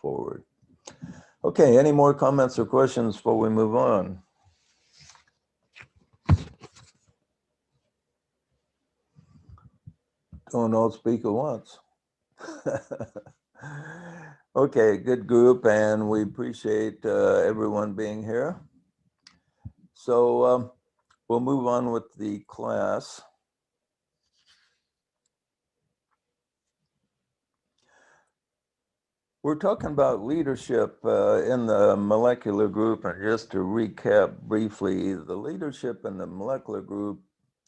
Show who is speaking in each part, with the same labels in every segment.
Speaker 1: forward. Okay, any more comments or questions before we move on? Don't all speak at once. Okay, good group, and we appreciate everyone being here. So we'll move on with the class. We're talking about leadership in the molecular group, and just to recap briefly, the leadership in the molecular group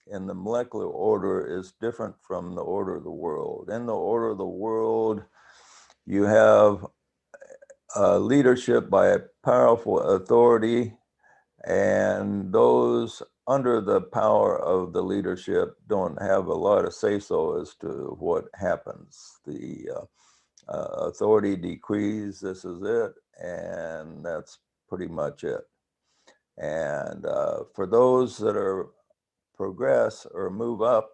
Speaker 1: in the molecular order is different from the order of the world. In the order of the world, you have leadership by a powerful authority, and those under the power of the leadership don't have a lot of say-so as to what happens. The authority decrees, this is it, and that's pretty much it. And for those that are progress or move up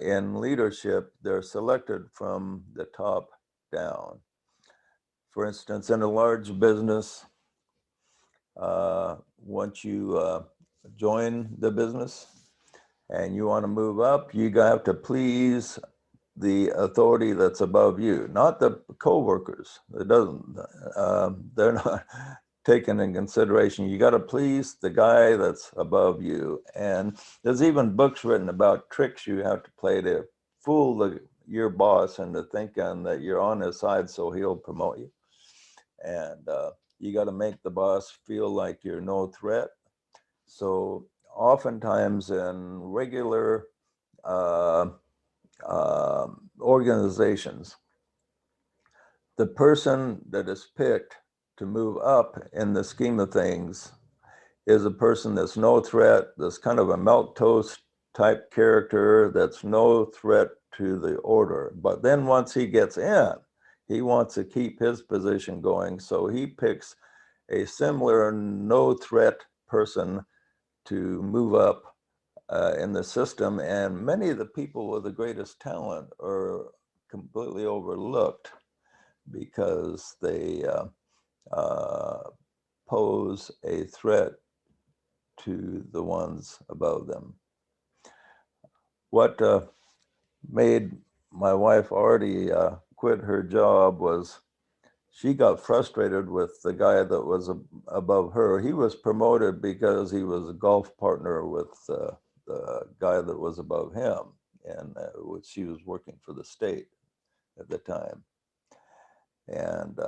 Speaker 1: in leadership, they're selected from the top down. For instance, in a large business, once you join the business and you want to move up, you have to please the authority that's above you, not the co-workers. It doesn't, they're not taken in consideration. You got to please the guy that's above you. And there's even books written about tricks you have to play to fool your boss into thinking that you're on his side so he'll promote you. And you got to make the boss feel like you're no threat. So oftentimes in regular organizations, the person that is picked to move up in the scheme of things is a person that's no threat, that's kind of a milquetoast type character, that's no threat to the order. But then once he gets in, he wants to keep his position going, so he picks a similar no threat person to move up in the system. And many of the people with the greatest talent are completely overlooked because they pose a threat to the ones above them. What made my wife Artie quit her job was she got frustrated with the guy that was above her. He was promoted because he was a golf partner with the guy that was above him, and she was working for the state at the time. And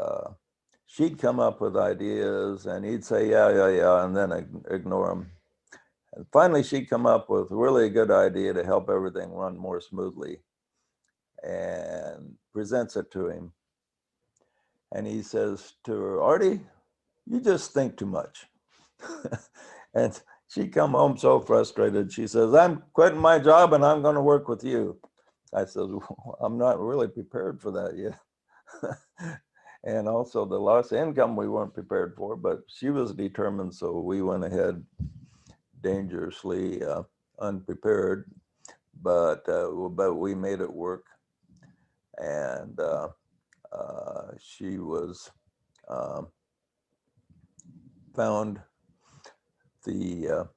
Speaker 1: she'd come up with ideas and he'd say, yeah, and then ignore him. And finally, she'd come up with really a good idea to help everything run more smoothly and presents it to him. And he says to her, Artie, you just think too much. And she come home so frustrated. She says, I'm quitting my job and I'm going to work with you. I said, well, I'm not really prepared for that yet. And also the loss of income we weren't prepared for, but she was determined. So we went ahead dangerously unprepared, but we made it work. And she was found the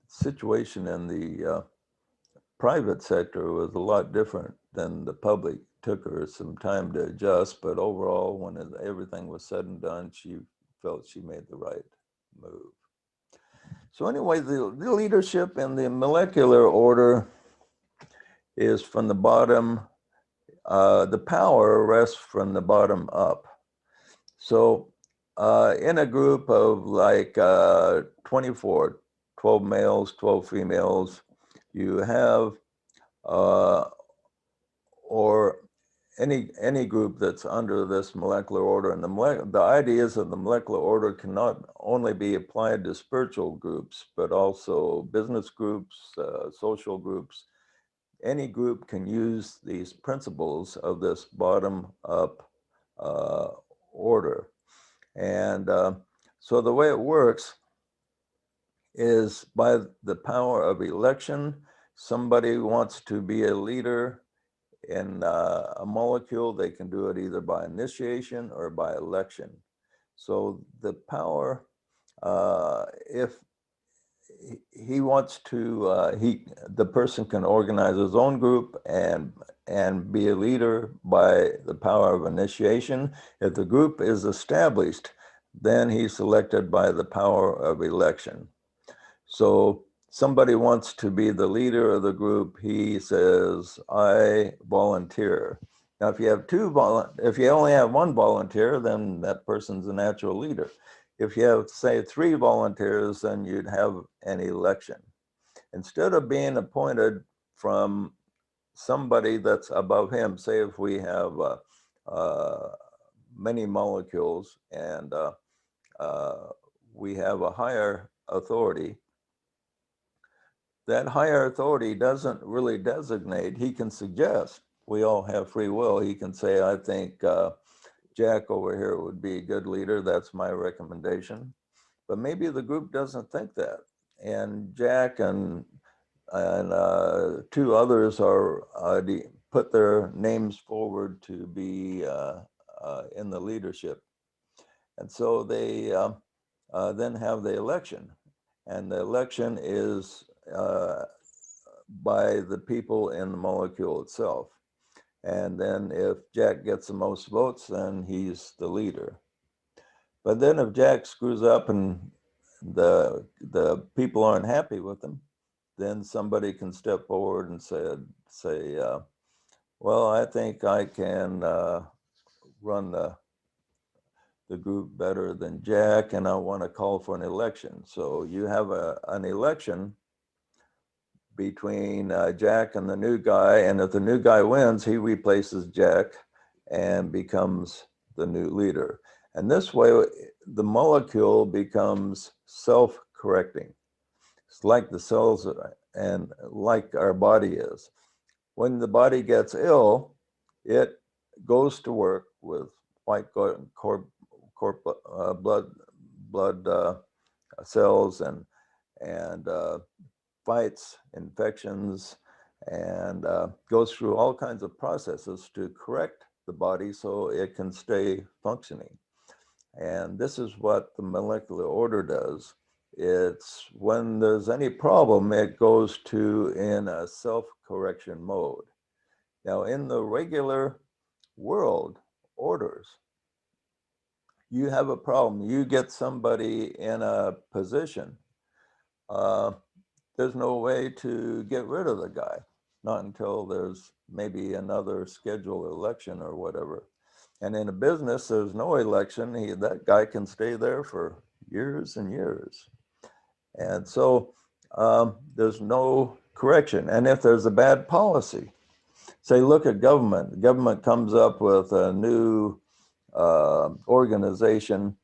Speaker 1: situation in the private sector was a lot different than the public. Took her some time to adjust, but overall, when everything was said and done, she felt she made the right move. So anyway, the leadership in the molecular order is from the bottom. The power rests from the bottom up. So in a group of like 24, 12 males, 12 females, you have, or any group that's under this molecular order. And the ideas of the molecular order cannot only be applied to spiritual groups, but also business groups, social groups. Any group can use these principles of this bottom up order. And so the way it works is by the power of election. Somebody wants to be a leader In a molecule, they can do it either by initiation or by election. So the power, if he wants to, the person can organize his own group and be a leader by the power of initiation. If the group is established, then he's selected by the power of election. So somebody wants to be the leader of the group, he says, I volunteer. Now, if you only have one volunteer, then that person's a natural leader. If you have, say, 3 volunteers, then you'd have an election. Instead of being appointed from somebody that's above him, say if we have many molecules and we have a higher authority, that higher authority doesn't really designate. He can suggest. We all have free will. He can say, I think Jack over here would be a good leader. That's my recommendation. But maybe the group doesn't think that. And Jack and 2 others are put their names forward to be in the leadership. And so they then have the election. And the election is by the people in the molecule itself. And then if Jack gets the most votes, then he's the leader. But then if Jack screws up and the people aren't happy with him, then somebody can step forward and say, well, I think I can run the group better than Jack, and I want to call for an election. So you have an election between Jack and the new guy, and if the new guy wins, he replaces Jack and becomes the new leader. And this way, the molecule becomes self-correcting. It's like the cells and like our body is. When the body gets ill, it goes to work with white blood cells and fights infections and goes through all kinds of processes to correct the body so it can stay functioning. And this is what the molecular order does. It's when there's any problem, it goes to in a self-correction mode. Now, in the regular world orders, you have a problem. You get somebody in a position. There's no way to get rid of the guy, not until there's maybe another scheduled election or whatever. And in a business, there's no election. That guy can stay there for years and years. And so there's no correction. And if there's a bad policy, say, look at government. The government comes up with a new organization,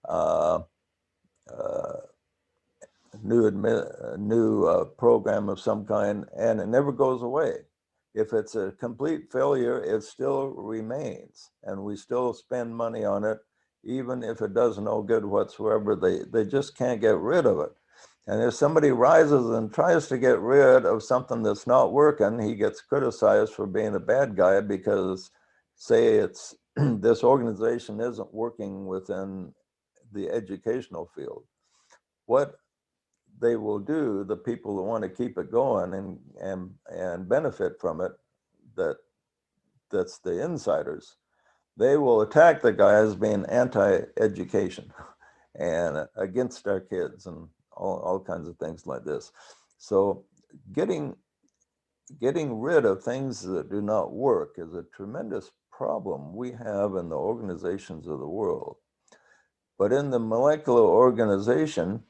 Speaker 1: uh, uh, new program of some kind, and it never goes away. If it's a complete failure, it still remains, and we still spend money on it, even if it does no good whatsoever. They just can't get rid of it. And if somebody rises and tries to get rid of something that's not working, he gets criticized for being a bad guy because, say, it's this organization isn't working within the educational field. What they will do, the people who want to keep it going and benefit from it, that's the insiders, they will attack the guy as being anti-education and against our kids and all kinds of things like this. So getting rid of things that do not work is a tremendous problem we have in the organizations of the world. But in the molecular organization,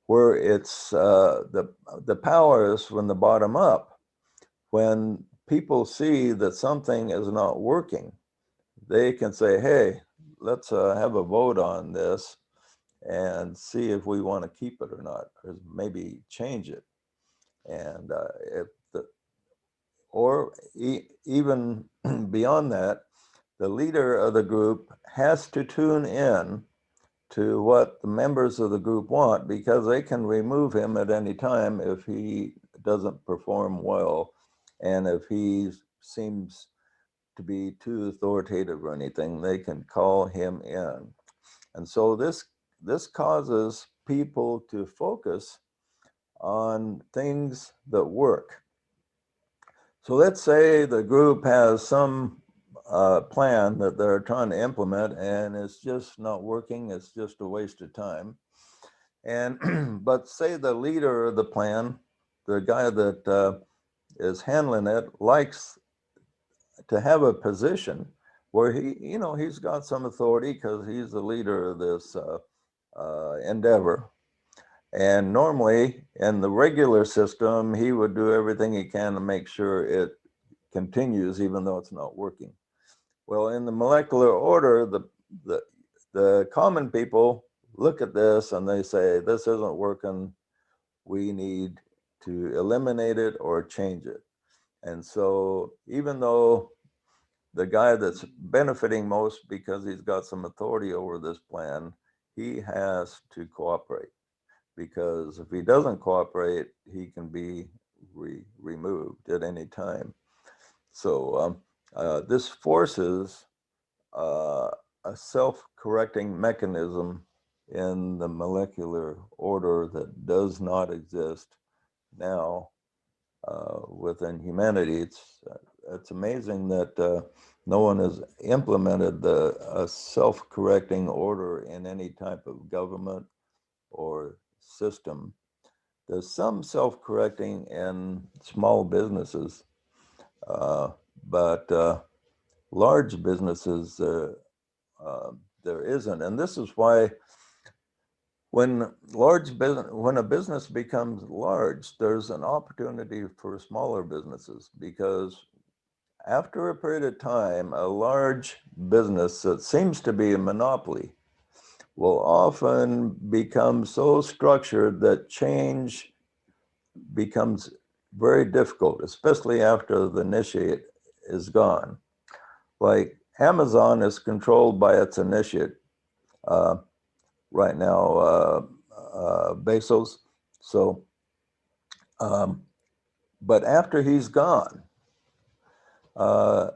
Speaker 1: where it's the power is from the bottom up. When people see that something is not working, they can say, hey, let's have a vote on this and see if we want to keep it or not, or maybe change it. And if the, or even beyond that, the leader of the group has to tune in to what the members of the group want, because they can remove him at any time if he doesn't perform well and if he's seems to be too authoritative or anything, they can call him in. And so this causes people to focus on things that work. So let's say the group has some plan that they're trying to implement and it's just not working, it's just a waste of time. And but say the leader of the plan, the guy that is handling it, likes to have a position where he's got some authority because he's the leader of this endeavor. And normally in the regular system, he would do everything he can to make sure it continues, even though it's not working. Well, in the molecular order, the common people look at this and they say, this isn't working. We need to eliminate it or change it. And so even though the guy that's benefiting most because he's got some authority over this plan, he has to cooperate, because if he doesn't cooperate, he can be removed at any time. So this forces a self-correcting mechanism in the molecular order that does not exist now within humanity. It's amazing that no one has implemented a self-correcting order in any type of government or system. There's some self-correcting in small businesses, but large businesses, there isn't. And this is why when a business becomes large, there's an opportunity for smaller businesses, because after a period of time, a large business that seems to be a monopoly will often become so structured that change becomes very difficult, especially after the initiate is gone. Like Amazon is controlled by its initiate uh, right now, Bezos. So, um, but after he's gone, uh,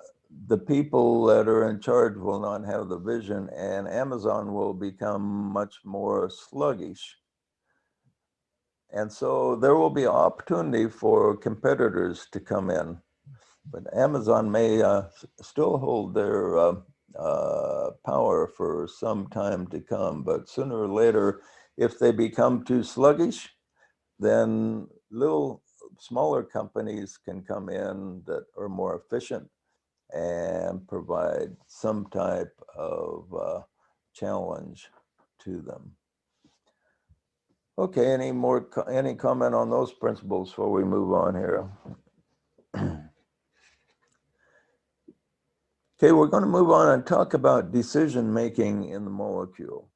Speaker 1: the people that are in charge will not have the vision, and Amazon will become much more sluggish. And so there will be opportunity for competitors to come in, but Amazon may still hold their power for some time to come. But sooner or later, if they become too sluggish, then little smaller companies can come in that are more efficient and provide some type of challenge to them. Okay, any comment on those principles before we move on here? Okay, we're going to move on and talk about decision making in the molecule.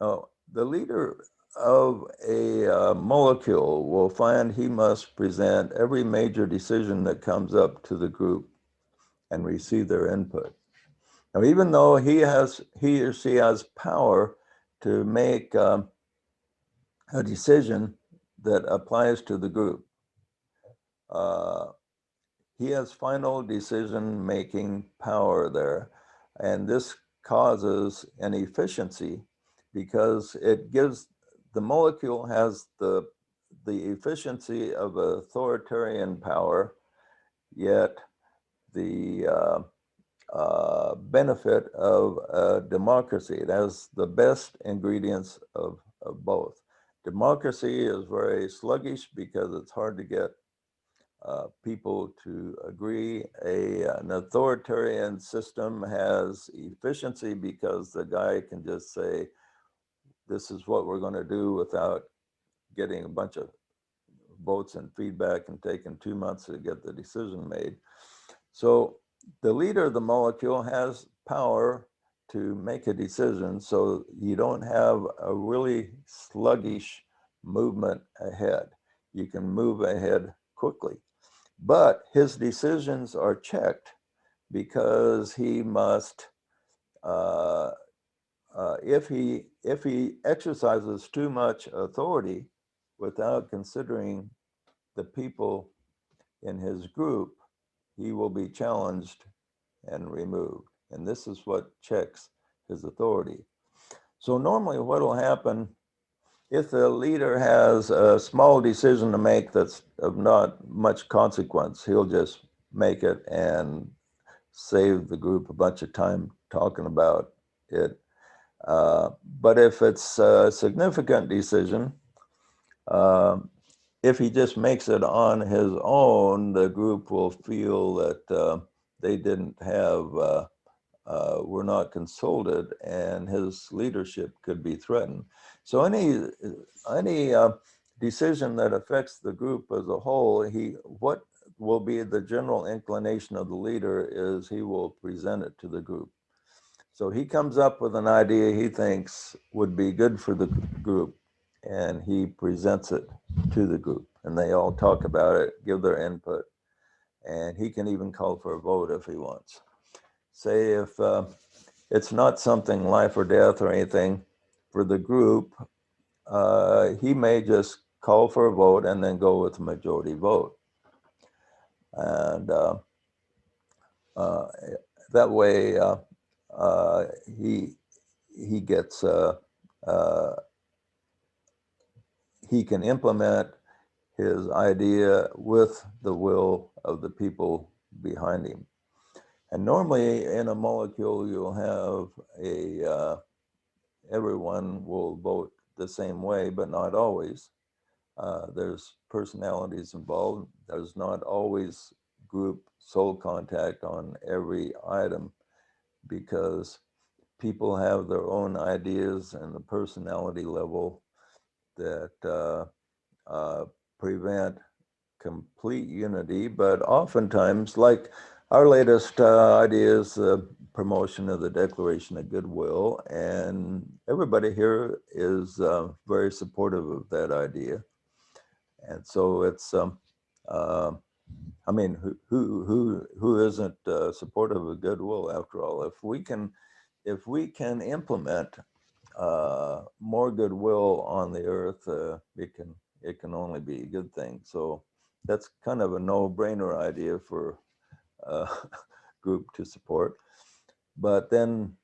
Speaker 1: Oh, the leader of a molecule will find he must present every major decision that comes up to the group and receive their input. Now, even though he or she has power to make a decision that applies to the group, uh, he has final decision-making power there. And this causes an efficiency because it gives, the molecule has the efficiency of authoritarian power, yet the benefit of democracy. It has the best ingredients of both. Democracy is very sluggish because it's hard to get people to agree. An authoritarian system has efficiency because the guy can just say, this is what we're going to do, without getting a bunch of votes and feedback and taking 2 months to get the decision made. So the leader of the molecule has power to make a decision, so you don't have a really sluggish movement ahead. You can move ahead quickly. But his decisions are checked because he must, if he exercises too much authority without considering the people in his group, he will be challenged and removed. And this is what checks his authority. So normally what will happen if the leader has a small decision to make that's of not much consequence, he'll just make it and save the group a bunch of time talking about it. But if it's a significant decision, uh, if he just makes it on his own, the group will feel that they didn't have, were not consulted, and his leadership could be threatened. So any decision that affects the group as a whole, what will be the general inclination of the leader is he will present it to the group. So he comes up with an idea he thinks would be good for the group, and he presents it to the group, and they all talk about it, give their input, and he can even call for a vote if he wants. Say if it's not something life or death or anything for the group, he may just call for a vote and then go with the majority vote. And uh, that way he gets uh, he can implement his idea with the will of the people behind him. And normally in a molecule, you'll have everyone will vote the same way, but not always. There's personalities involved. There's not always group soul contact on every item because people have their own ideas and the personality level that uh, prevent complete unity, but oftentimes, like our latest idea is the promotion of the Declaration of Goodwill, and everybody here is very supportive of that idea. And so it's, uh, I mean, who isn't supportive of goodwill after all? If we can implement more goodwill on the earth, it can only be a good thing. So that's kind of a no-brainer idea for a group to support. But then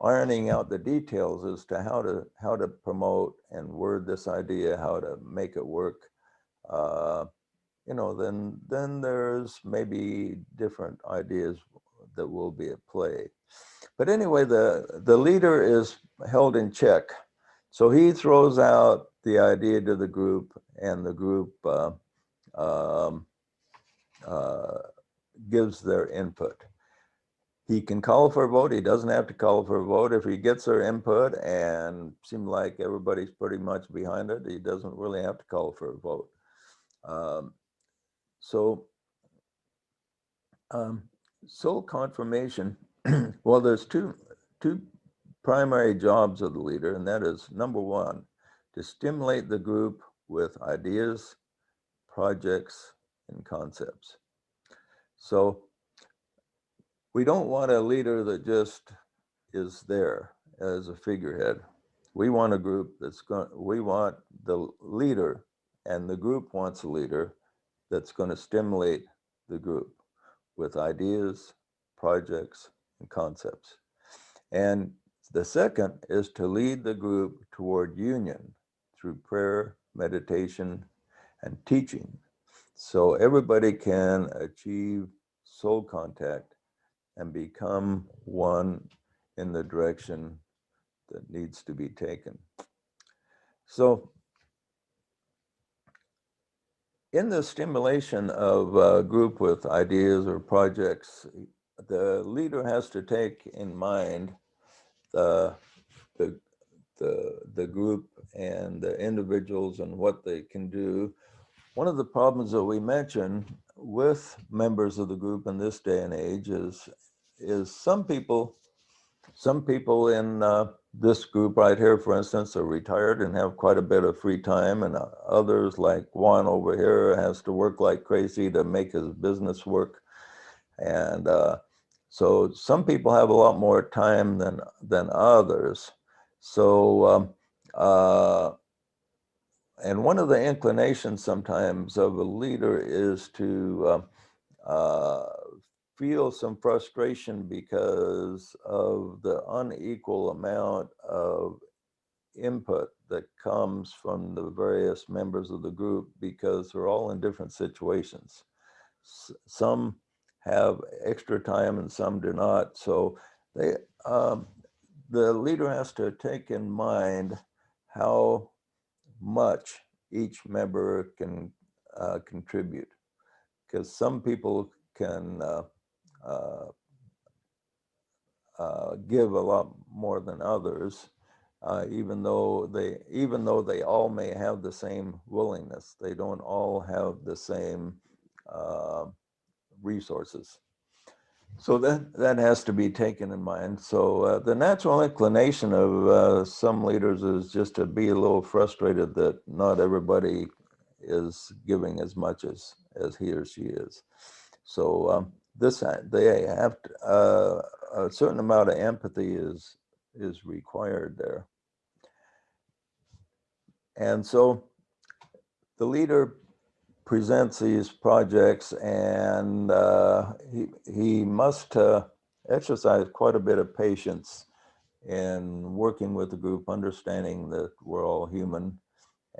Speaker 1: ironing out the details as to how to promote and word this idea, how to make it work, uh, then there's maybe different ideas that will be at play. But anyway, the leader is held in check. So he throws out the idea to the group, and the group um, uh, gives their input. He can call for a vote. He doesn't have to call for a vote. If he gets their input and seems like everybody's pretty much behind it, he doesn't really have to call for a vote. Um, so um, soul confirmation, well, there's two primary jobs of the leader, and that is number one, to stimulate the group with ideas, projects, and concepts. So we don't want a leader that just is there as a figurehead. We want a group we want the leader, and the group wants a leader that's going to stimulate the group with ideas, projects, and concepts. And the second is to lead the group toward union through prayer, meditation, and teaching. So everybody can achieve soul contact and become one in the direction that needs to be taken. So in the stimulation of a group with ideas or projects, the leader has to take in mind the, the, the group and the individuals and what they can do. One of the problems that we mentioned with members of the group in this day and age is some people in this group right here, for instance, are retired and have quite a bit of free time, and others, like Juan over here, has to work like crazy to make his business work. And so some people have a lot more time than others. So, and one of the inclinations sometimes of a leader is to feel some frustration because of the unequal amount of input that comes from the various members of the group, because they're all in different situations. Some have extra time and some do not. So they, um, the leader has to take in mind how much each member can contribute, because some people can uh, give a lot more than others, even though they all may have the same willingness. They don't all have the same uh, resources. So that has to be taken in mind. So the natural inclination of some leaders is just to be a little frustrated that not everybody is giving as much as he or she is. So they have to, a certain amount of empathy is required there. And so the leader presents these projects, and he must exercise quite a bit of patience in working with the group, understanding that we're all human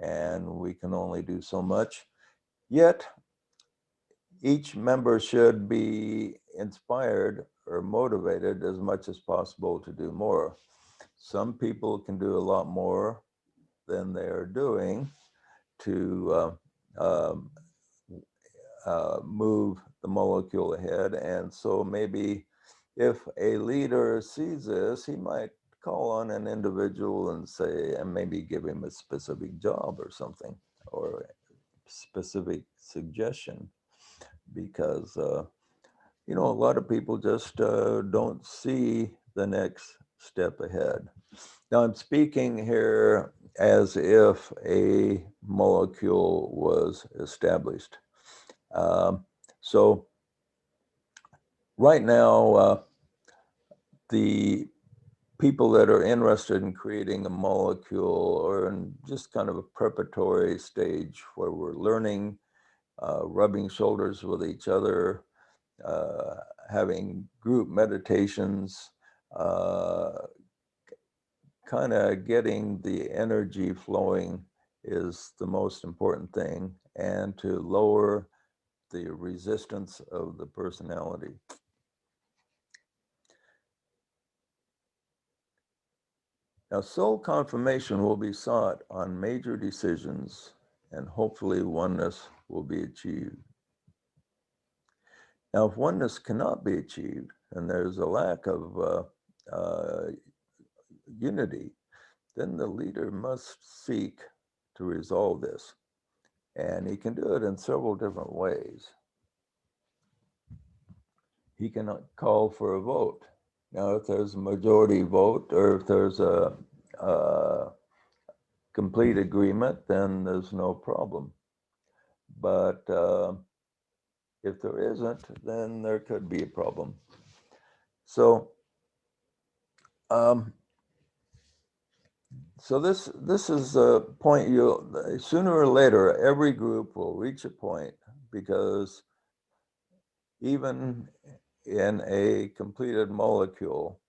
Speaker 1: and we can only do so much. Yet each member should be inspired or motivated as much as possible to do more. Some people can do a lot more than they're doing to move the molecule ahead. And so maybe if a leader sees this, he might call on an individual and say, and maybe give him a specific job or something, or a specific suggestion, because a lot of people just don't see the next step ahead. Now, I'm speaking here as if a molecule was established. Um, so right now, the people that are interested in creating a molecule are in just kind of a preparatory stage where we're learning, rubbing shoulders with each other, uh, having group meditations, uh, kind of getting the energy flowing is the most important thing, and to lower the resistance of the personality. Now, soul confirmation will be sought on major decisions, and hopefully oneness will be achieved. Now, if oneness cannot be achieved and there's a lack of unity, then the leader must seek to resolve this. And he can do it in several different ways. He can call for a vote. Now, if there's a majority vote, or if there's a complete agreement, then there's no problem. But if there isn't, then there could be a problem. So, um, so this is a point you sooner or later every group will reach a point, because even in a completed molecule,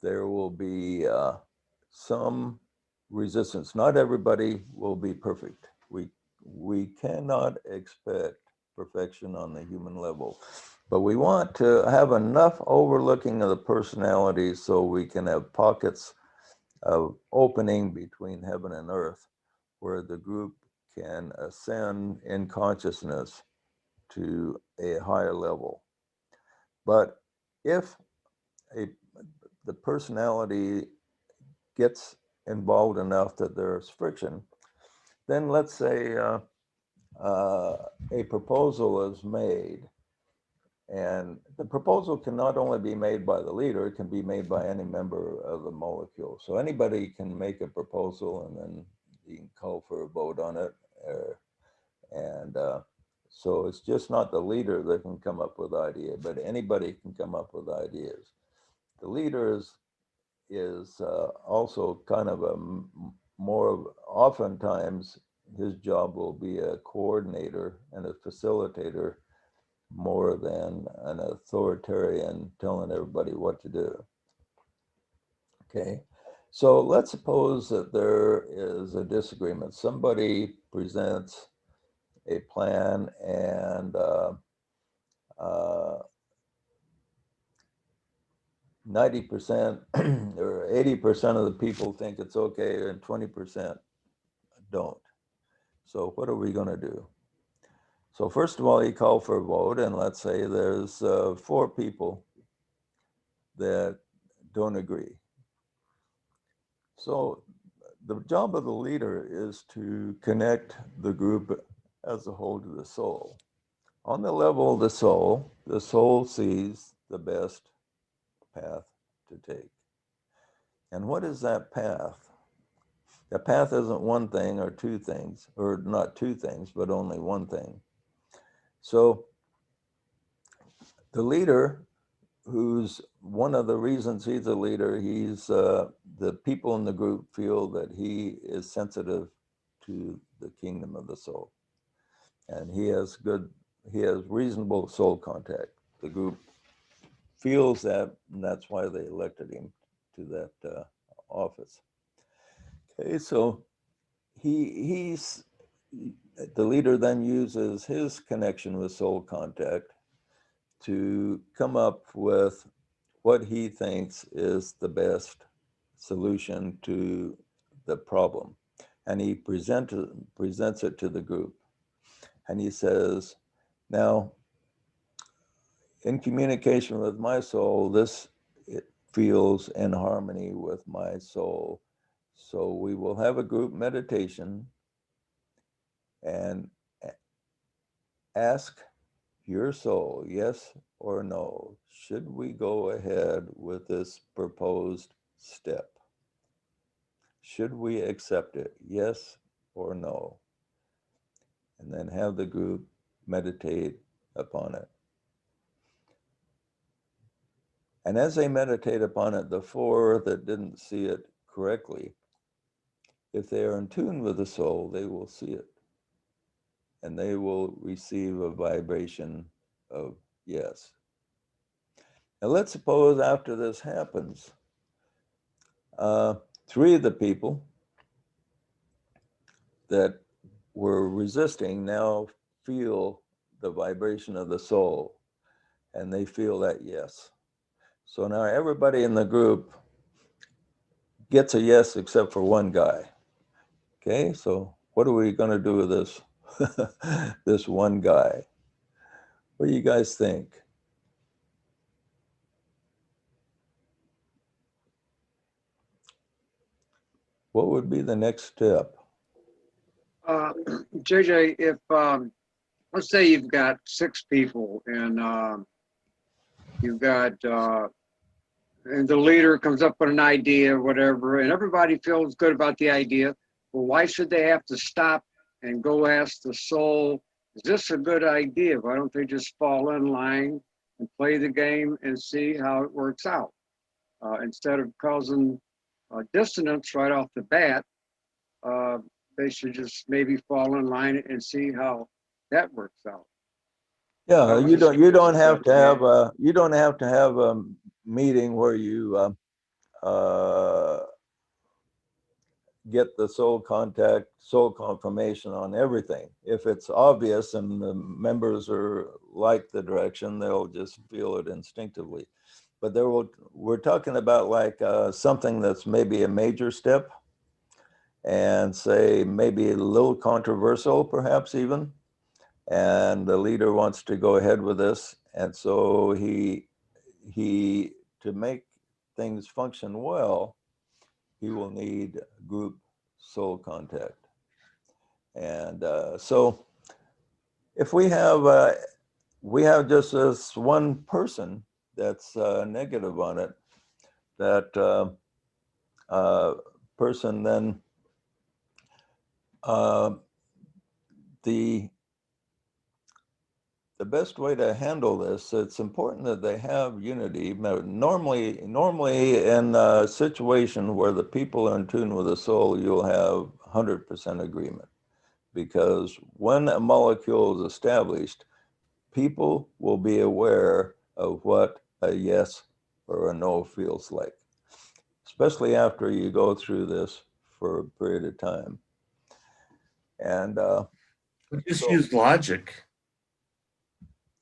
Speaker 1: there will be some resistance. Not everybody will be perfect. We cannot expect perfection on the human level, but we want to have enough overlooking of the personality so we can have pockets of opening between heaven and earth, where the group can ascend in consciousness to a higher level. But if a, the personality gets involved enough that there's friction, then let's say a proposal is made. And the proposal can not only be made by the leader, it can be made by any member of the molecule. So anybody can make a proposal, and then you can call for a vote on it. And so it's just not the leader that can come up with ideas, but anybody can come up with ideas. The leader is also kind of a more, oftentimes his job will be a coordinator and a facilitator more than an authoritarian telling everybody what to do. Okay, so let's suppose that there is a disagreement. Somebody presents a plan and uh, 90% or 80% of the people think it's okay and 20% don't. So what are we going to do? So first of all, you call for a vote, and let's say there's 4 people that don't agree. So the job of the leader is to connect the group as a whole to the soul. On the level of the soul sees the best path to take. And what is that path? The path isn't one thing or 2 things, or not 2 things, but only one thing. So the leader, who's one of the reasons he's a leader, the people in the group feel that he is sensitive to the kingdom of the soul. And he has reasonable soul contact. The group feels that, and that's why they elected him to that office. Okay, so he's the leader then uses his connection with soul contact to come up with what he thinks is the best solution to the problem. And he presents it to the group. And he says, now, in communication with my soul, it feels in harmony with my soul. So we will have a group meditation and ask your soul, yes or no, should we go ahead with this proposed step? Should we accept it, yes or no? And then have the group meditate upon it. And as they meditate upon it, the 4 that didn't see it correctly, if they are in tune with the soul, they will see it. And they will receive a vibration of yes. Now let's suppose after this happens, 3 of the people that were resisting now feel the vibration of the soul, and they feel that yes. So now everybody in the group gets a yes except for one guy. Okay, so what are we going to do with this this one guy? What do you guys think? What would be the next step?
Speaker 2: JJ, if let's say you've got 6 people and you've got and the leader comes up with an idea, whatever, and everybody feels good about the idea. Well, why should they have to stop and go ask the soul, is this a good idea? Why don't they just fall in line and play the game and see how it works out? Instead of causing dissonance right off the bat, uh, they should just maybe fall in line and see how that works out.
Speaker 1: Yeah,
Speaker 2: That was
Speaker 1: you
Speaker 2: a
Speaker 1: don't have to
Speaker 2: suggestion.
Speaker 1: have a meeting where you uh, get the soul confirmation on everything. If it's obvious and the members are like the direction, they'll just feel it instinctively. But we're talking about like something that's maybe a major step, and say maybe a little controversial, perhaps even. And the leader wants to go ahead with this, and so he to make things function well, he will need group soul contact. And so if we have just this one person that's negative on it, that uh, person then uh, the the best way to handle this, it's important that they have unity. Normally in a situation where the people are in tune with the soul, you'll have 100% agreement, because when a molecule is established, people will be aware of what a yes or a no feels like, especially after you go through this for a period of time. And
Speaker 3: But just
Speaker 1: so,
Speaker 3: use logic.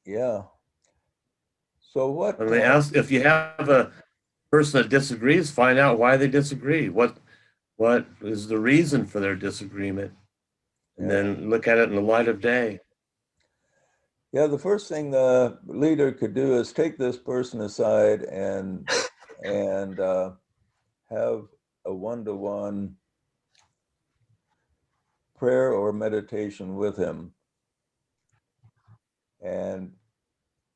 Speaker 1: yeah. So
Speaker 3: I
Speaker 1: what?
Speaker 3: mean, ask if you have a person that disagrees, find out why they disagree. What is the reason for their disagreement? And
Speaker 1: Yeah,
Speaker 3: then look at it in the light of day.
Speaker 1: yeah. The first thing the leader could do is take this person aside and have a one-to-one prayer or meditation with him, and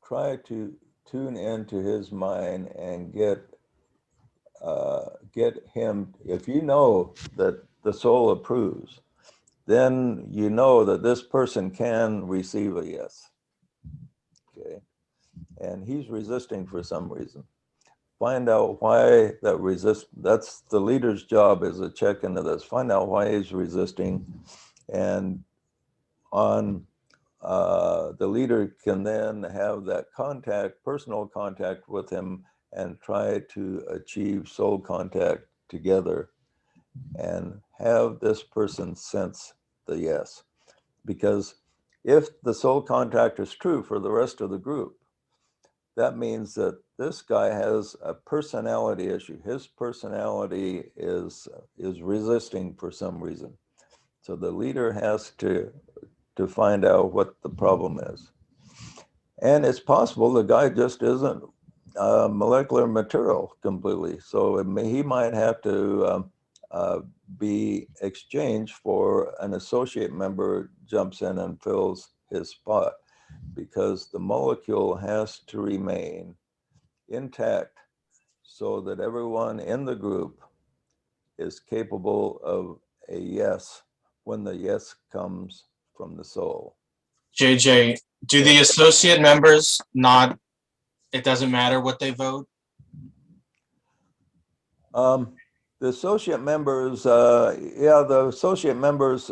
Speaker 1: try to tune into his mind and get him. If you know that the soul approves, then you know that this person can receive a yes. Okay, and he's resisting for some reason. Find out why that resist. That's the leader's job, is to check into this. Find out why he's resisting, and on the leader can then have that contact, personal contact with him, and try to achieve soul contact together and have this person sense the yes. Because if the soul contact is true for the rest of the group, that means that this guy has a personality issue. His personality is resisting for some reason. So the leader has to find out what the problem is. And it's possible the guy just isn't molecular material completely. So he might have to uh, be exchanged for an associate member jumps in and fills his spot, because the molecule has to remain intact so that everyone in the group is capable of a yes when the yes comes from the soul.
Speaker 4: JJ, do
Speaker 1: Yeah.
Speaker 4: the associate members not, it doesn't matter what they vote?
Speaker 1: Um, the associate members, yeah, the associate members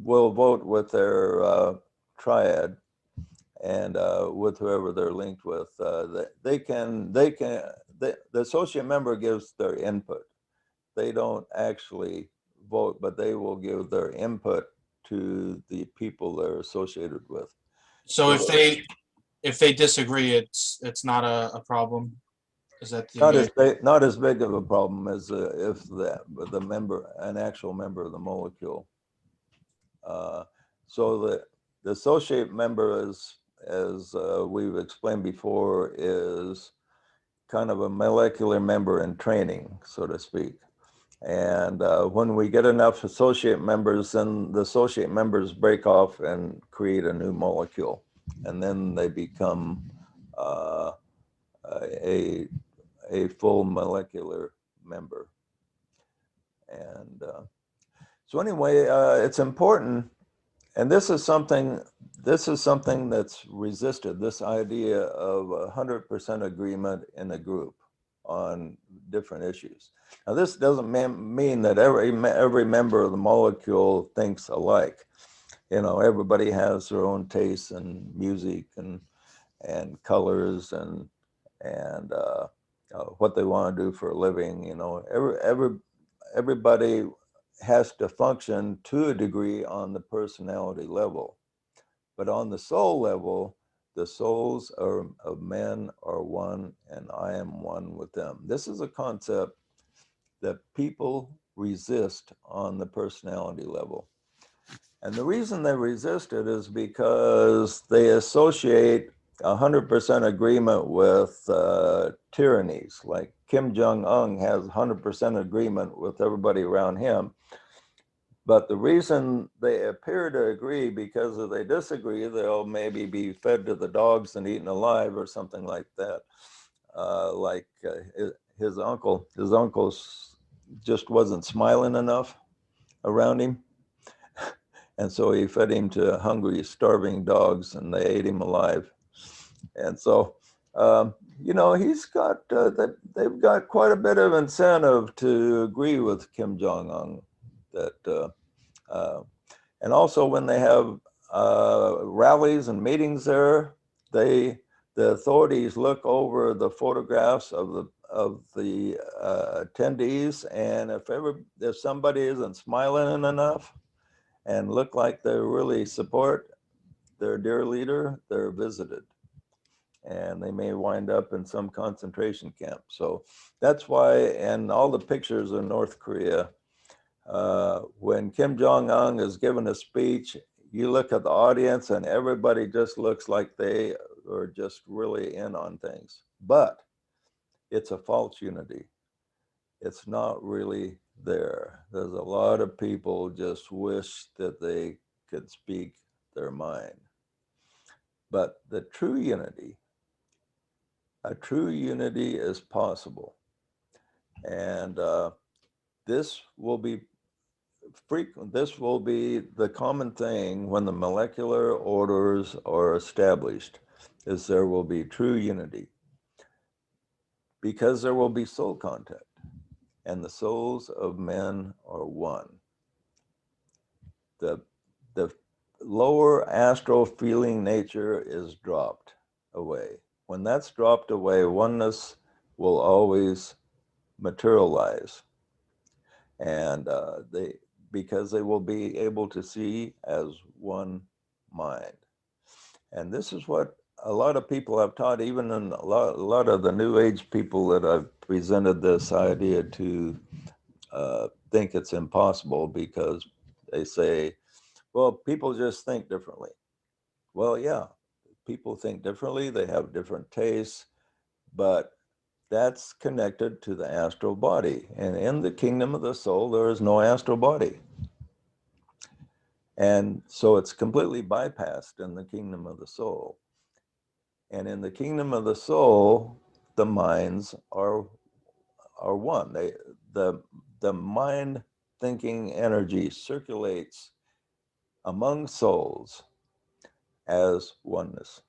Speaker 1: will vote with their triad and with whoever they're linked with. The associate member gives their input. They don't actually vote, but they will give their input to the people they're associated with.
Speaker 4: So
Speaker 1: So
Speaker 4: if they disagree, it's not a problem. Is that
Speaker 1: not as big of a problem as if the member, an actual member of the molecule. Uh, so the associate member, as we've explained before, is kind of a molecular member in training, so to speak. And when we get enough associate members, then the associate members break off and create a new molecule, and then they become uh, a a full molecular member. And so anyway, it's important, and this is something that's resisted, this idea of 100% agreement in a group on different issues. Now, this doesn't mean that every member of the molecule thinks alike. You know, everybody has their own tastes in music and colors and what they want to do for a living. You know, everybody has to function to a degree on the personality level, but on the soul level, the souls of men are one, and I am one with them. This is a concept that people resist on the personality level. And the reason they resist it is because they associate 100% agreement with tyrannies. Like Kim Jong-un has 100% agreement with everybody around him. But the reason they appear to agree, because if they disagree, they'll maybe be fed to the dogs and eaten alive or something like that. His uncle just wasn't smiling enough around him. And so he fed him to hungry, starving dogs, and they ate him alive. And so, he's got that. They've got quite a bit of incentive to agree with Kim Jong Un. Uh, and also when they have rallies and meetings there, the authorities look over the photographs of the attendees, and if somebody isn't smiling enough and look like they really support their dear leader, they're visited, and they may wind up in some concentration camp. So that's why, and all the pictures of North Korea, when Kim Jong-un is giving a speech, you look at the audience and everybody just looks like they are just really in on things. But it's a false unity. It's not really there. There's a lot of people just wish that they could speak their mind. But the true unity, a true unity is possible. And this will be frequent. This will be the common thing when the molecular orders are established, is there will be true unity, because there will be soul contact, and the souls of men are one. The lower astral feeling nature is dropped away. When that's dropped away, oneness will always materialize, and because they will be able to see as one mind. And this is what a lot of people have taught, even in a lot of the New Age people that I've presented this idea to think it's impossible, because they say, well, people just think differently. Well, yeah, people think differently, they have different tastes, but that's connected to the astral body. And in the kingdom of the soul, there is no astral body. And so it's completely bypassed in the kingdom of the soul. And in the kingdom of the soul, the minds are one. The mind thinking energy circulates among souls as oneness.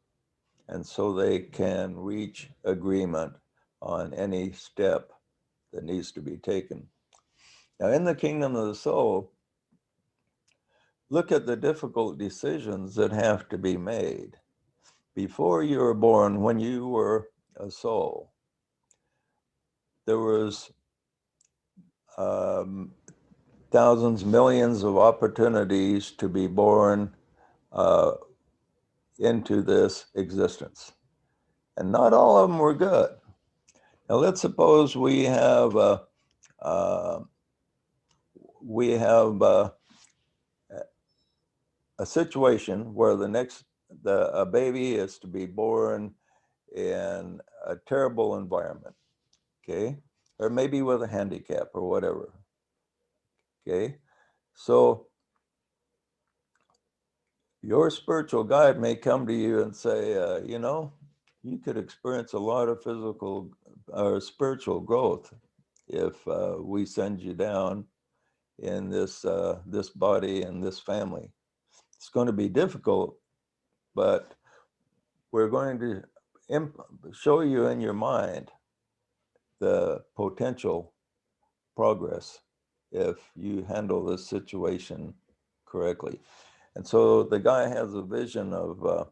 Speaker 1: And so they can reach agreement on any step that needs to be taken. Now, in the kingdom of the soul, look at the difficult decisions that have to be made. Before you were born, when you were a soul, there was thousands, millions of opportunities to be born into this existence. And not all of them were good. Now let's suppose we have a situation where a baby is to be born in a terrible environment, okay? Or maybe with a handicap or whatever, okay? So your spiritual guide may come to you and say, you could experience a lot of physical or spiritual growth if we send you down in this body and this family. It's going to be difficult, but we're going to show you in your mind the potential progress if you handle this situation correctly. And so the guy has a vision of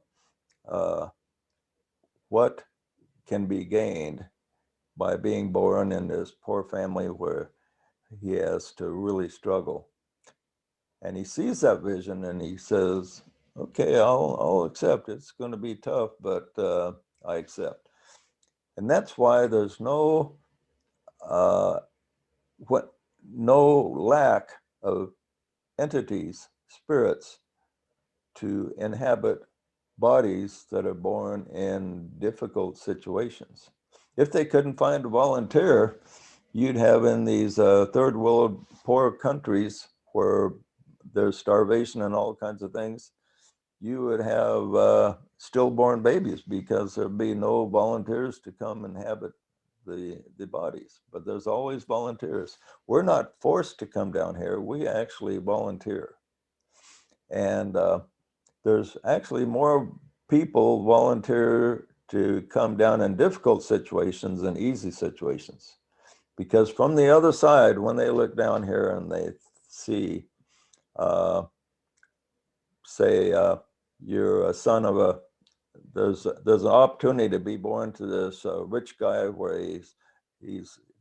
Speaker 1: what can be gained by being born in this poor family where he has to really struggle. And he sees that vision and he says, okay, I'll accept. It's going to be tough, but I accept. And that's why there's no lack of entities, spirits, to inhabit bodies that are born in difficult situations. If they couldn't find a volunteer, you'd have in these third world poor countries where there's starvation and all kinds of things, you would have stillborn babies because there'd be no volunteers to come inhabit the bodies. But there's always volunteers. We're not forced to come down here. We actually volunteer. And there's actually more people volunteer to come down in difficult situations than easy situations. Because from the other side, when they look down here and they see, say, you're a son of there's an opportunity to be born to this rich guy where he's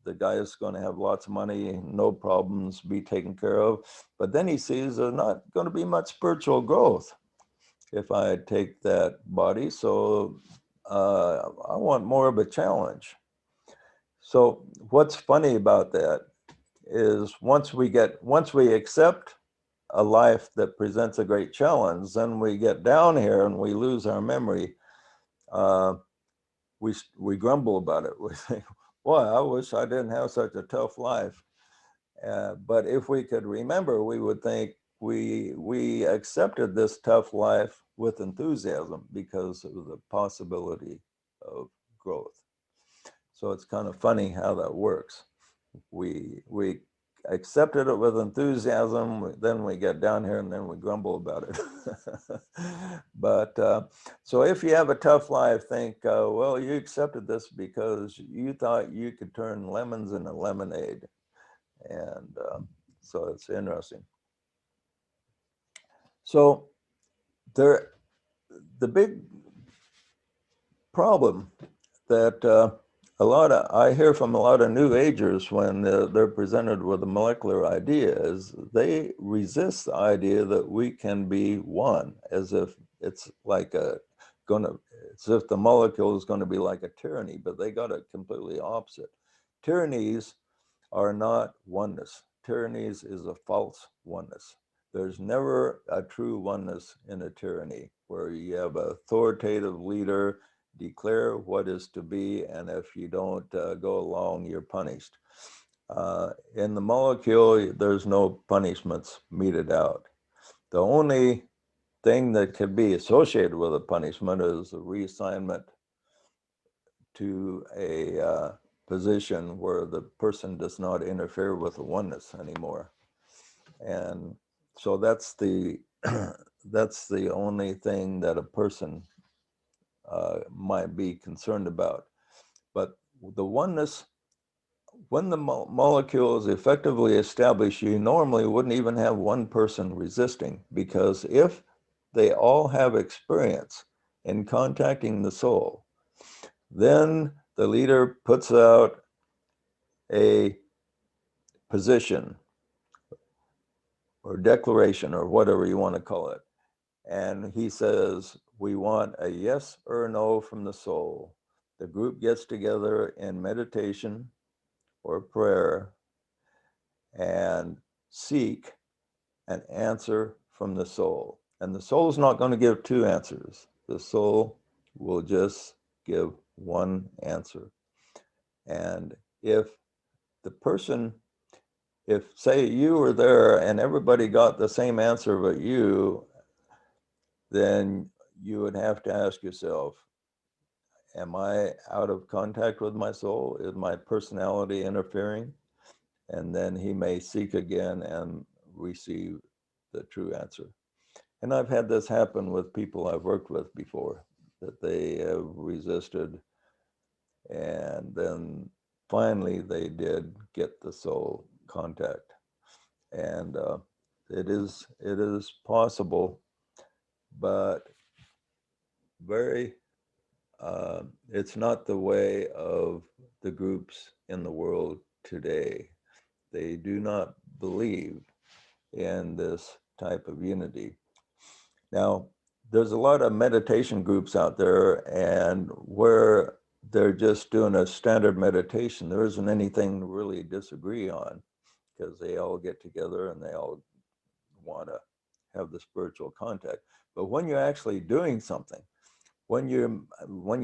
Speaker 1: the guy is going to have lots of money, no problems, be taken care of. But then he sees there's not going to be much spiritual growth if I take that body. So I want more of a challenge. So what's funny about that is once we accept a life that presents a great challenge, then we get down here and we lose our memory. Uh, we grumble about it. We think, boy, I wish I didn't have such a tough life. But if we could remember, we would think we accepted this tough life with enthusiasm because of the possibility of growth. So it's kind of funny how that works. We accepted it with enthusiasm, then we get down here and then we grumble about it. But so if you have a tough life, think, well, you accepted this because you thought you could turn lemons into lemonade. And so it's interesting. So the big problem that I hear from a lot of New Agers when they're presented with a molecular idea is they resist the idea that we can be one, as if it's like as if the molecule is going to be like a tyranny, but they got it completely opposite. Tyrannies are not oneness. Tyrannies is a false oneness. There's never a true oneness in a tyranny where you have an authoritative leader declare what is to be, and if you don't go along, you're punished. In the molecule, there's no punishments meted out. The only thing that can be associated with a punishment is a reassignment to a position where the person does not interfere with the oneness anymore. And so that's the that's the only thing that a person might be concerned about. But the oneness, when the molecule is effectively established, you normally wouldn't even have one person resisting, because if they all have experience in contacting the soul, then the leader puts out a position or declaration or whatever you want to call it. And he says, we want a yes or a no from the soul. The group gets together in meditation or prayer and seek an answer from the soul. And the soul's not going to give two answers. The soul will just give one answer. And if the person, if say you were there and everybody got the same answer but you, then you would have to ask yourself, am I out of contact with my soul? Is my personality interfering? And then he may seek again and receive the true answer. And I've had this happen with people I've worked with before, that they have resisted, and then finally they did get the soul contact. And it is possible, but very it's not the way of the groups in the world today. They do not believe in this type of unity. Now, there's a lot of meditation groups out there, and where they're just doing a standard meditation, there isn't anything to really disagree on, because they all get together and they all want to have the spiritual contact. But when you're actually doing something, when you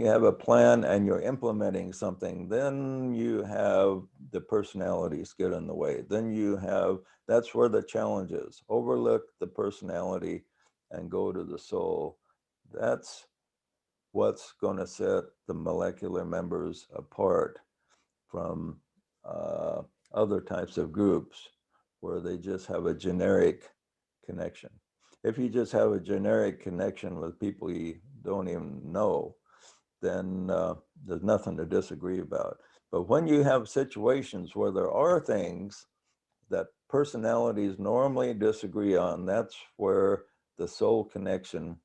Speaker 1: have a plan and you're implementing something, then you have the personalities get in the way. Then you have, that's where the challenge is. Overlook the personality and go to the soul. That's what's going to set the molecular members apart from other types of groups where they just have a generic connection. If you just have a generic connection with people you don't even know, then there's nothing to disagree about. But when you have situations where there are things that personalities normally disagree on, that's where the soul connection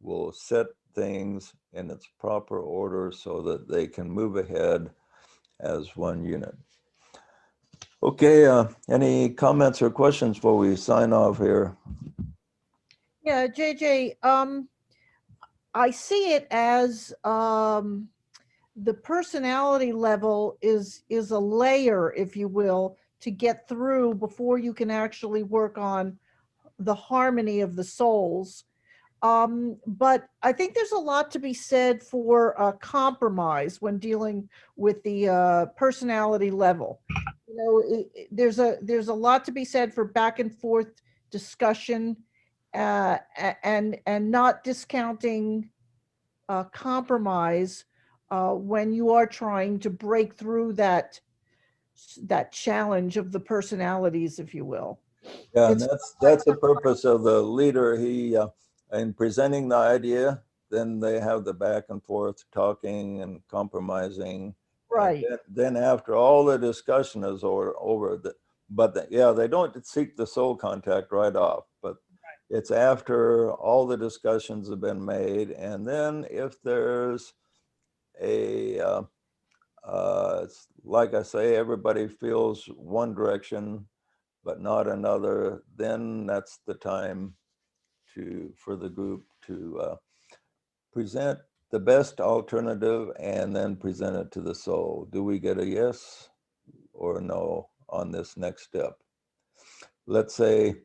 Speaker 1: will set things in its proper order so that they can move ahead as one unit. Okay, any comments or questions before we sign off here?
Speaker 5: Yeah, JJ, I see it as the personality level is a layer, if you will, to get through before you can actually work on the harmony of the souls. But I think there's a lot to be said for compromise when dealing with the personality level. You know, there's a lot to be said for back and forth discussion, and not discounting compromise when you are trying to break through that challenge of the personalities, if you will.
Speaker 1: Yeah, and
Speaker 5: It's
Speaker 1: that's the purpose of the leader. He, in presenting the idea, then they have the back and forth talking and compromising. And
Speaker 5: right.
Speaker 1: then after all the discussion is over, yeah, they don't seek the soul contact right off, but it's after all the discussions have been made. And then if there's like I say, everybody feels one direction, but not another, then that's the time for the group to present the best alternative and then present it to the soul. Do we get a yes or no on this next step? Let's say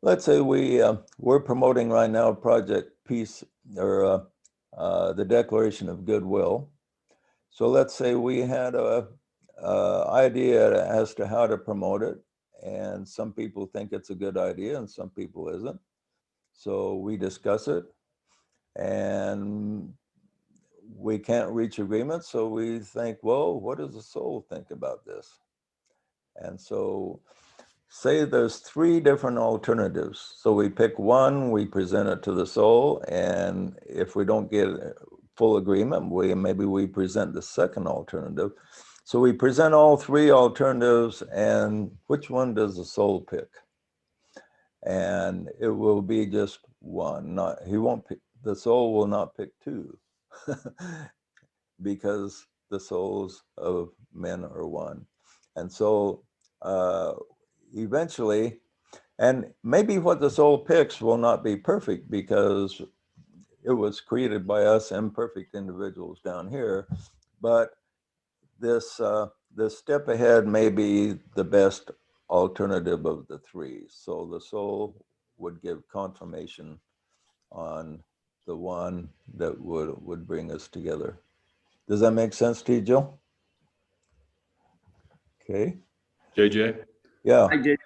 Speaker 1: we're promoting right now Project Peace, or the Declaration of Goodwill. So let's say we had a idea as to how to promote it, and some people think it's a good idea and some people isn't. So we discuss it, and we can't reach agreement. So we think, well, what does the soul think about this? And so say there's 3 different alternatives. So we pick one, we present it to the soul, and if we don't get full agreement, maybe we present the second alternative. So we present all 3 alternatives, and which one does the soul pick? And it will be just one. He won't pick, the soul will not pick 2, because the souls of men are one. And so eventually, and maybe what the soul picks will not be perfect because it was created by us imperfect individuals down here, but this step ahead may be the best alternative of the 3. So the soul would give confirmation on the one that would bring us together. Does that make sense to you, Jill? Okay.
Speaker 6: JJ,
Speaker 1: Yeah.
Speaker 2: I did.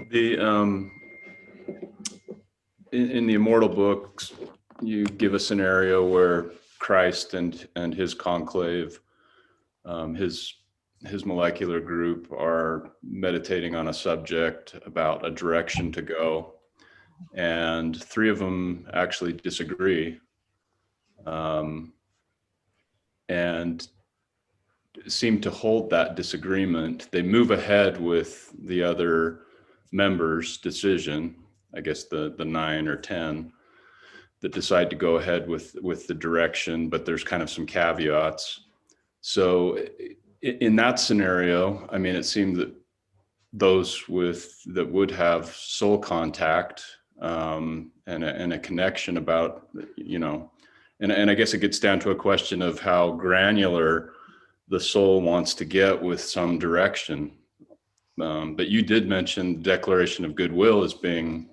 Speaker 6: the in the immortal books, you give a scenario where Christ and his conclave, his molecular group, are meditating on a subject about a direction to go, and 3 of them actually disagree, and seem to hold that disagreement. They move ahead with the other members' decision, I guess the 9 or 10 that decide to go ahead with the direction, but there's kind of some caveats. So in that scenario, I mean, it seemed that those that would have soul contact, and a connection about, and I guess it gets down to a question of how granular the soul wants to get with some direction. But you did mention the Declaration of Goodwill as being,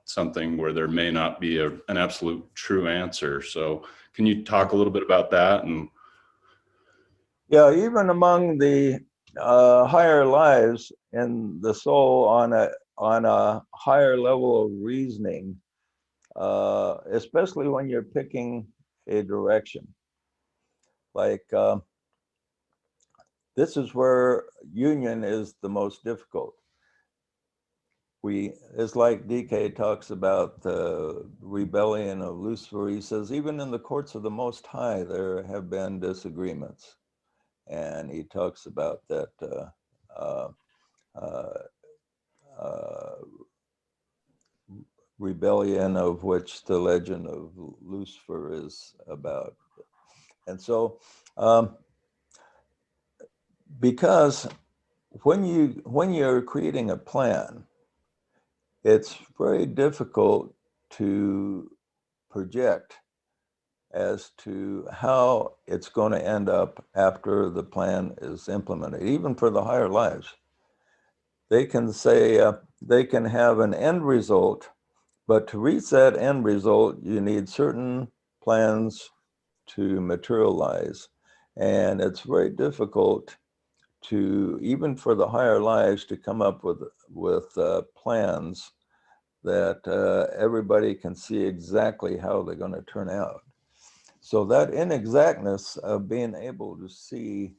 Speaker 6: something where there may not be an absolute true answer. So can you talk a little bit about that? And
Speaker 1: Yeah, even among the higher lives in the soul, on a higher level of reasoning, especially when you're picking a direction, like this is where union is the most difficult. It's like DK talks about the rebellion of Lucifer. He says, even in the courts of the Most High, there have been disagreements. And he talks about that uh, uh, rebellion of which the legend of Lucifer is about. And so, because when you're creating a plan, it's very difficult to project as to how it's going to end up after the plan is implemented, even for the higher lives. They can say, they can have an end result, but to reach that end result, you need certain plans to materialize. And it's very difficult to, even for the higher lives, to come up with plans that everybody can see exactly how they're going to turn out. So that inexactness of being able to see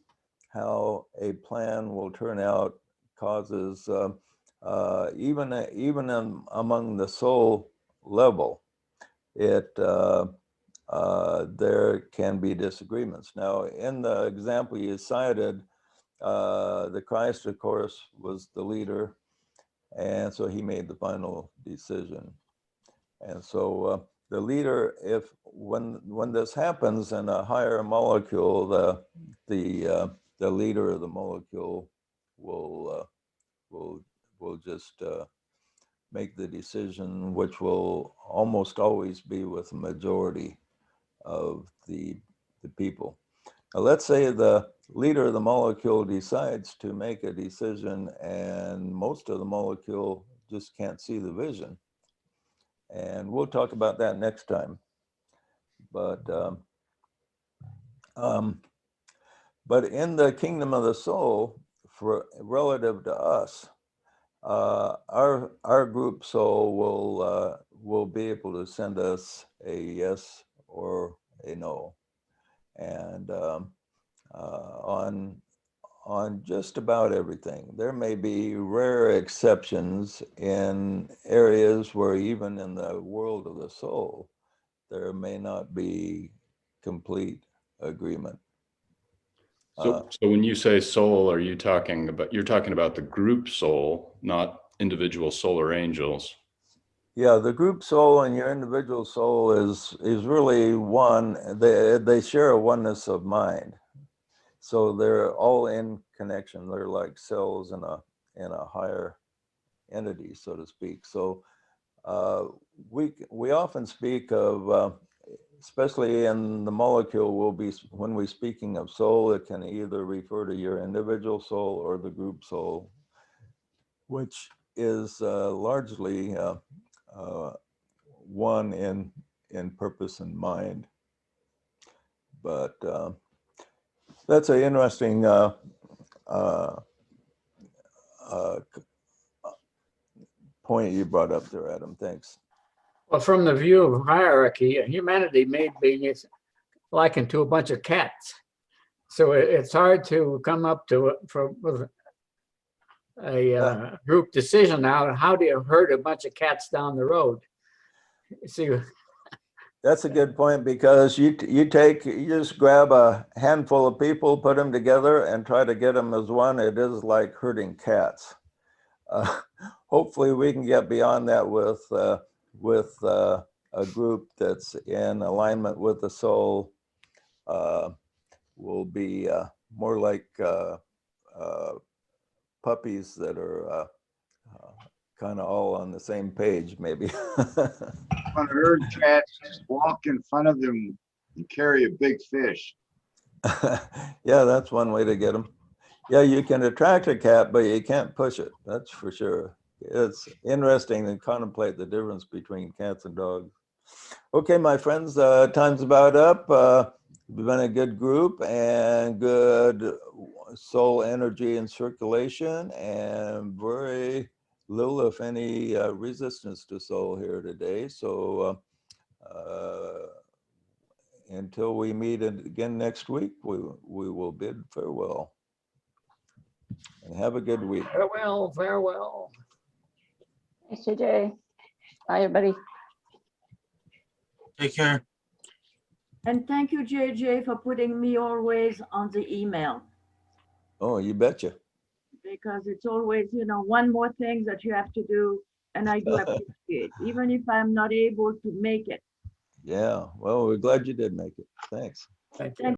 Speaker 1: how a plan will turn out causes even among the soul level, there can be disagreements. Now, in the example you cited, the Christ, of course, was the leader, and so he made the final decision. And so the leader, when this happens in a higher molecule, the leader of the molecule will just make the decision, which will almost always be with the majority of the people. Now, let's say the leader of the molecule decides to make a decision and most of the molecule just can't see the vision. And we'll talk about that next time. But in the kingdom of the soul, for relative to us, our group soul will be able to send us a yes or a no, and on just about everything. There may be rare exceptions in areas where even in the world of the soul, there may not be complete agreement.
Speaker 6: So when you say soul, are you talking about, you're talking about the group soul, not individual solar angels?
Speaker 1: Yeah, the group soul and your individual soul is really one. They share a oneness of mind. So they're all in connection. They're like cells in a higher entity, so to speak. So we often speak of, especially in the molecule, when we're speaking of soul, it can either refer to your individual soul or the group soul, which is largely one in purpose and mind. But that's an interesting point you brought up there, Adam. Thanks.
Speaker 7: Well, from the view of hierarchy, humanity may be likened to a bunch of cats. So it's hard to come up with a group decision now. How do you herd a bunch of cats down the road? See,
Speaker 1: That's a good point, because you just grab a handful of people, put them together, and try to get them as one. It is like herding cats. Hopefully, we can get beyond that with a group that's in alignment with the soul. Will be more like puppies that are kind of all on the same page, maybe.
Speaker 8: On herd cats, just walk in front of them and carry a big fish.
Speaker 1: Yeah, that's one way to get them. Yeah, you can attract a cat, but you can't push it. That's for sure. It's interesting to contemplate the difference between cats and dogs. Okay, my friends, time's about up. We've been a good group and good soul energy and circulation, and very little, if any, resistance to soul here today. So until we meet again next week, we will bid farewell. And have a good week.
Speaker 7: farewell, farewell.
Speaker 9: Thanks, JJ. Bye, everybody.
Speaker 4: Take care.
Speaker 10: And thank you, JJ, for putting me always on the email,
Speaker 1: Oh, you betcha.
Speaker 10: because it's always, one more thing that you have to do and I do appreciate, even if I'm not able to make it.
Speaker 1: Yeah, well, we're glad you did make it. Thanks.
Speaker 7: Thank you.
Speaker 10: Thank